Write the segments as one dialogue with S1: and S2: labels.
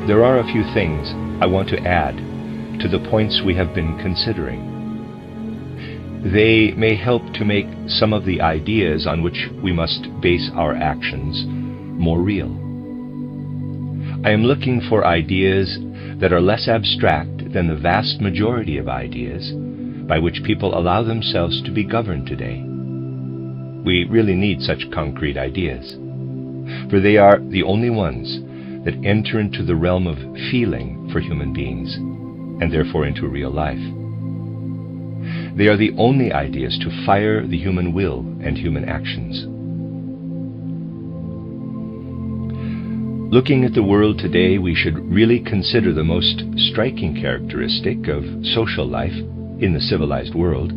S1: there are a few things I want to add to the points we have been considering. They may help to make some of the ideas on which we must base our actions more real. I am looking for ideas that are less abstract than the vast majority of ideas by which people allow themselves to be governed today. We really need such concrete ideas, for they are the only ones that enter into the realm of feeling for human beings, and therefore into real life. They are the only ideas to fire the human will and human actions. Looking at the world today, we should really consider the most striking characteristic of social life in the civilized world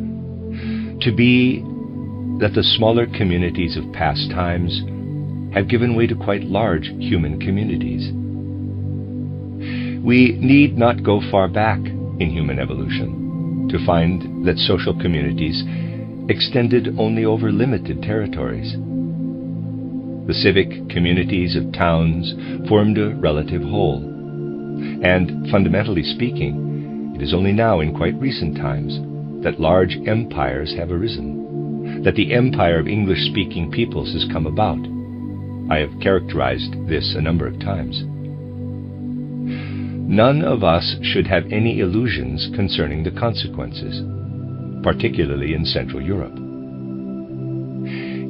S1: to be that the smaller communities of past times have given way to quite large human communities. We need not go far back in human evolution to find that social communities extended only over limited territories. The civic communities of towns formed a relative whole, and fundamentally speaking, it is only now in quite recent times that large empires have arisen, that the empire of English-speaking peoples has come about. I have characterized this a number of times. None of us should have any illusions concerning the consequences, particularly in Central Europe.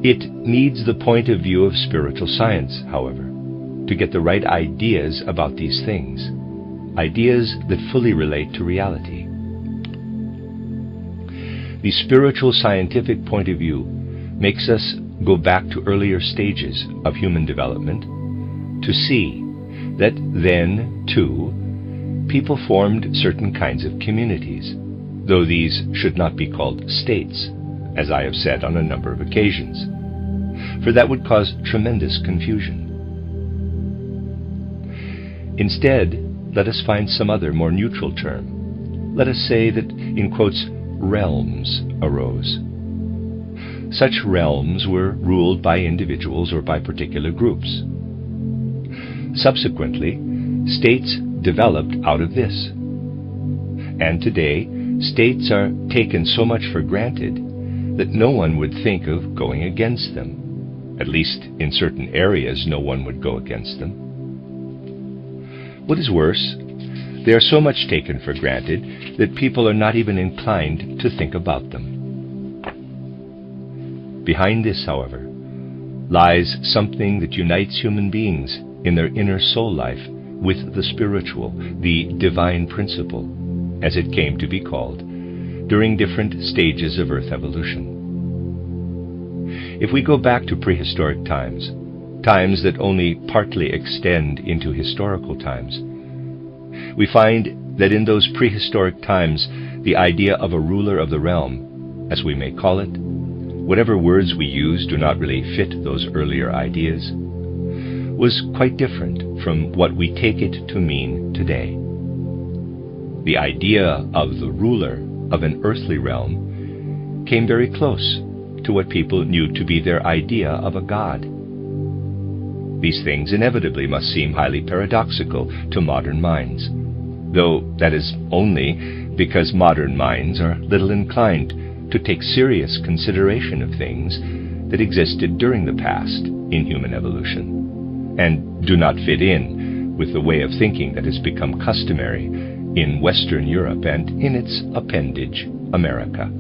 S1: It needs the point of view of spiritual science, however, to get the right ideas about these things, ideas that fully relate to reality. The spiritual scientific point of view makes us go back to earlier stages of human development to see that then, too, people formed certain kinds of communities, though these should not be called states, as I have said on a number of occasions, for that would cause tremendous confusion. Instead, let us find some other more neutral term. Let us say that, in quotes, realms arose. Such realms were ruled by individuals or by particular groups. Subsequently, states developed out of this. And today, states are taken so much for granted that no one would think of going against them. At least in certain areas, no one would go against them. What is worse, they are so much taken for granted that people are not even inclined to think about them. Behind this, however, lies something that unites human beings in their inner soul life with the spiritual, the divine principle, as it came to be called, during different stages of Earth evolution. If we go back to prehistoric times, times that only partly extend into historical times, we find that in those prehistoric times, the idea of a ruler of the realm, as we may call it, whatever words we use do not really fit those earlier ideas, was quite different from what we take it to mean today. The idea of the ruler of an earthly realm came very close to what people knew to be their idea of a god. These things inevitably must seem highly paradoxical to modern minds, though that is only because modern minds are little inclined to take serious consideration of things that existed during the past in human evolution, and do not fit in with the way of thinking that has become customary in Western Europe and in its appendage, America,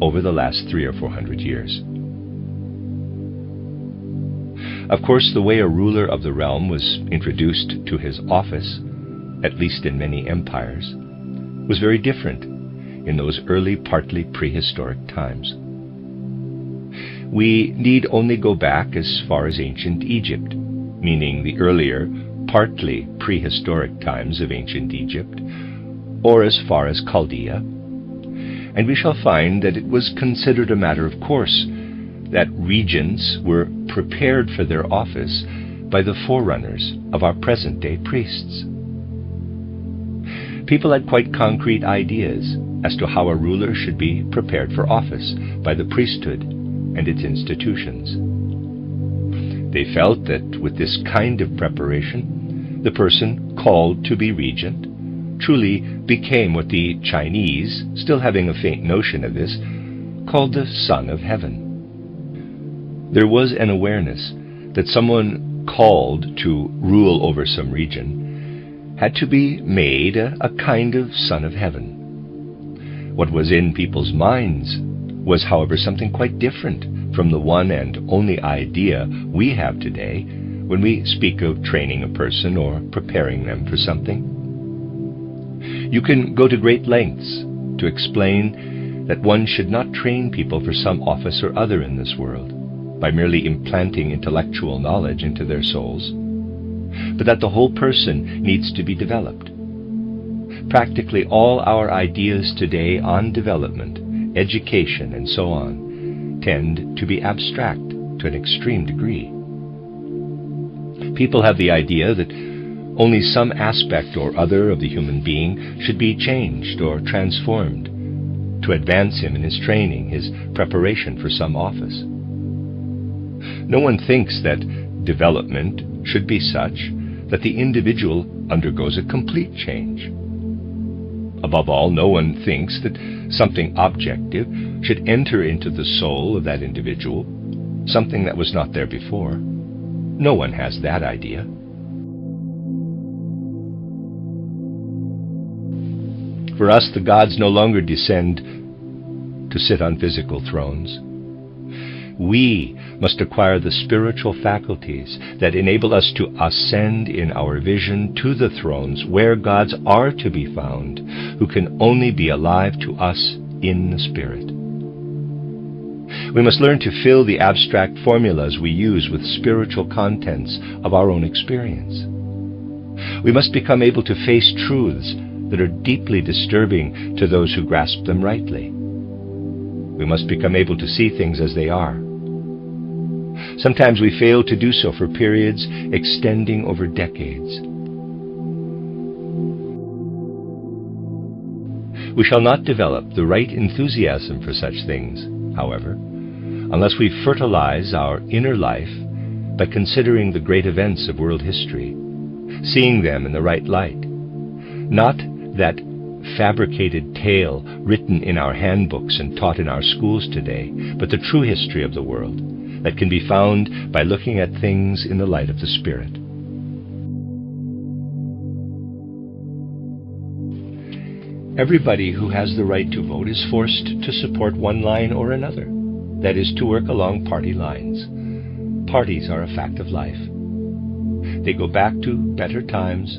S1: over the last 300 or 400 years. Of course, the way a ruler of the realm was introduced to his office, at least in many empires, was very different in those early, partly prehistoric times. We need only go back as far as ancient Egypt, meaning the earlier, partly prehistoric times of ancient Egypt, or as far as Chaldea, and we shall find that it was considered a matter of course that regents were prepared for their office by the forerunners of our present-day priests. People had quite concrete ideas as to how a ruler should be prepared for office by the priesthood and its institutions. They felt that with this kind of preparation, the person called to be regent truly became what the Chinese, still having a faint notion of this, called the Son of Heaven. There was an awareness that someone called to rule over some region had to be made a kind of Son of Heaven. What was in people's minds was, however, something quite different from the one and only idea we have today when we speak of training a person or preparing them for something. You can go to great lengths to explain that one should not train people for some office or other in this world by merely implanting intellectual knowledge into their souls, but that the whole person needs to be developed. Practically all our ideas today on development, education, and so on tend to be abstract to an extreme degree. People have the idea that only some aspect or other of the human being should be changed or transformed to advance him in his training, his preparation for some office. No one thinks that development should be such that the individual undergoes a complete change. Above all, no one thinks that something objective should enter into the soul of that individual, something that was not there before. No one has that idea. For us, the gods no longer descend to sit on physical thrones. We must acquire the spiritual faculties that enable us to ascend in our vision to the thrones where gods are to be found, who can only be alive to us in the Spirit. We must learn to fill the abstract formulas we use with spiritual contents of our own experience. We must become able to face truths that are deeply disturbing to those who grasp them rightly. We must become able to see things as they are. Sometimes we fail to do so for periods extending over decades. We shall not develop the right enthusiasm for such things, however, unless we fertilize our inner life by considering the great events of world history, seeing them in the right light, not that fabricated tale written in our handbooks and taught in our schools today, but the true history of the world that can be found by looking at things in the light of the Spirit. Everybody who has the right to vote is forced to support one line or another, that is, to work along party lines. Parties are a fact of life. They go back to better times,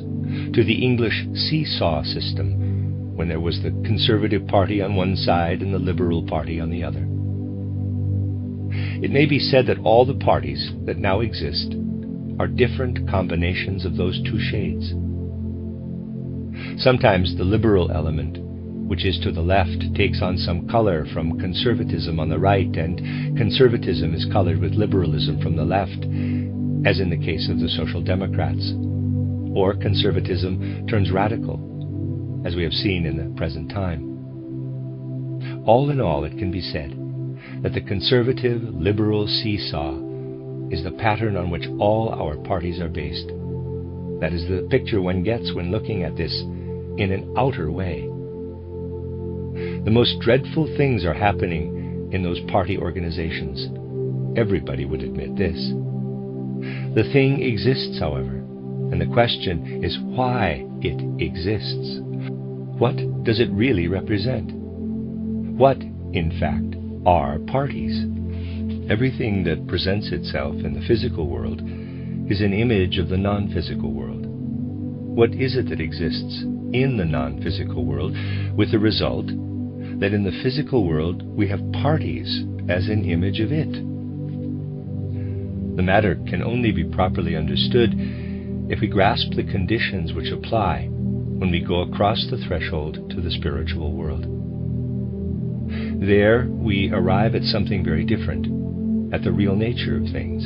S1: to the English seesaw system, when there was the Conservative Party on one side and the Liberal Party on the other. It may be said that all the parties that now exist are different combinations of those two shades. Sometimes the liberal element, which is to the left, takes on some color from conservatism on the right, and conservatism is colored with liberalism from the left, as in the case of the Social Democrats. Or conservatism turns radical, as we have seen in the present time. All in all, it can be said that the conservative-liberal seesaw is the pattern on which all our parties are based. That is the picture one gets when looking at this in an outer way. The most dreadful things are happening in those party organizations. Everybody would admit this. The thing exists, however, and the question is why it exists. What does it really represent? What, in fact, are parties? Everything that presents itself in the physical world is an image of the non-physical world. What is it that exists in the non-physical world, with the result that in the physical world we have parties as an image of it? The matter can only be properly understood if we grasp the conditions which apply when we go across the threshold to the spiritual world. There we arrive at something very different, at the real nature of things.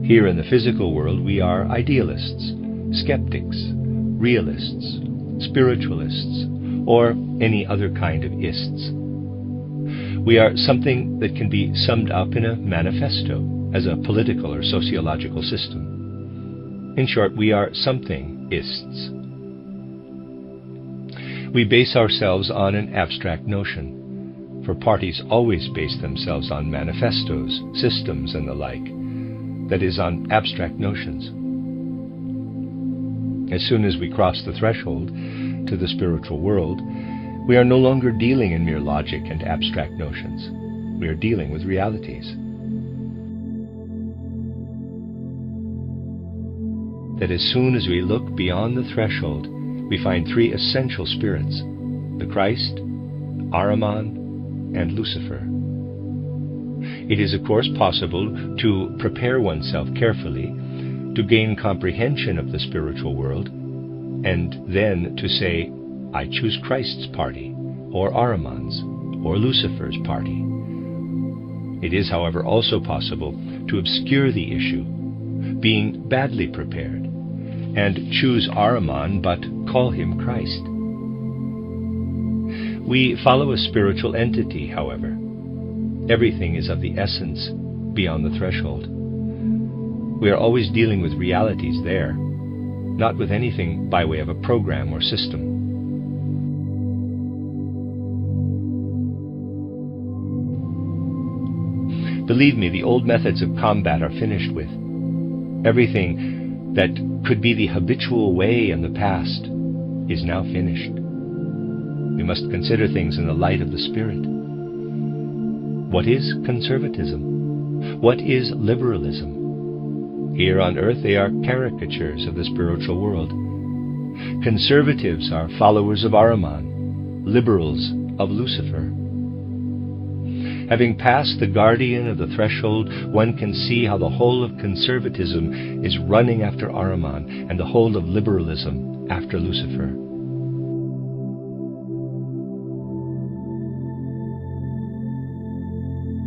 S1: Here in the physical world we are idealists, skeptics, realists, spiritualists, or any other kind of ists. We are something that can be summed up in a manifesto as a political or sociological system. In short, we are something-ists. We base ourselves on an abstract notion, for parties always base themselves on manifestos, systems, and the like, that is, on abstract notions. As soon as we cross the threshold to the spiritual world, we are no longer dealing in mere logic and abstract notions. We are dealing with realities. That as soon as we look beyond the threshold, we find three essential spirits: the Christ, Ahriman, and Lucifer. It is, of course, possible to prepare oneself carefully to gain comprehension of the spiritual world, and then to say, I choose Christ's party, or Ahriman's, or Lucifer's party. It is, however, also possible to obscure the issue, being badly prepared, and choose Ahriman but call him Christ. We follow a spiritual entity, however. Everything is of the essence beyond the threshold. We are always dealing with realities there, not with anything by way of a program or system. Believe me, the old methods of combat are finished with. Everything that could be the habitual way in the past is now finished. We must consider things in the light of the Spirit. What is conservatism? What is liberalism? Here on earth they are caricatures of the spiritual world. Conservatives are followers of Ahriman, liberals of Lucifer. Having passed the guardian of the threshold, one can see how the whole of conservatism is running after Ahriman and the whole of liberalism after Lucifer.